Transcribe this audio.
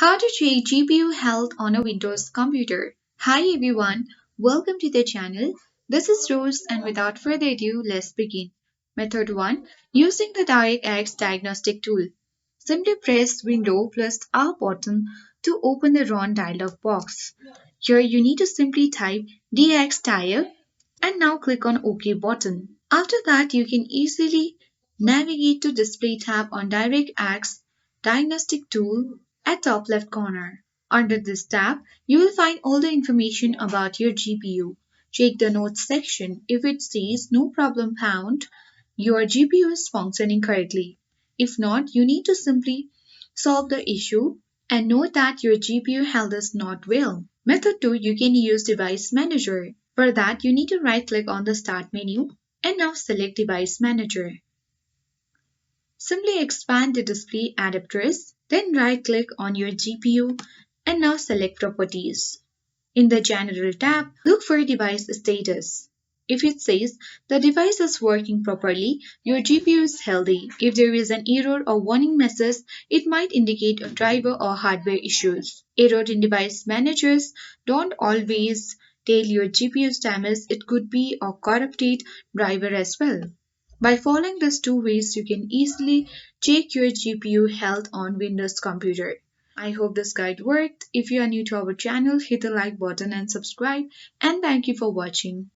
How to check GPU health on a Windows computer. Hi everyone, welcome to the channel. This is Rose and without further ado, let's begin. Method 1. Using the DirectX Diagnostic tool. Simply press Window plus R button to open the Run dialog box. Here you need to simply type DXTire and now click on OK button. After that, you can easily navigate to Display tab on DirectX Diagnostic tool at top left corner. Under this tab, you will find all the information about your GPU. Check the Notes section. If it says no problem found, your GPU is functioning correctly. If not, you need to simply solve the issue and note that your GPU health is not well. Method 2, you can use Device Manager. For that, you need to right click on the Start menu and now select Device Manager. Simply expand the display adapters, then right-click on your GPU and now select Properties. In the General tab, look for Device Status. If it says the device is working properly, your GPU is healthy. If there is an error or warning message, it might indicate a driver or hardware issues. Error in Device Managers don't always tell your GPU is damaged, it could be a corrupted driver as well. By following these two ways, you can easily check your GPU health on Windows computer. I hope this guide worked. If you are new to our channel, hit the like button and subscribe. And thank you for watching.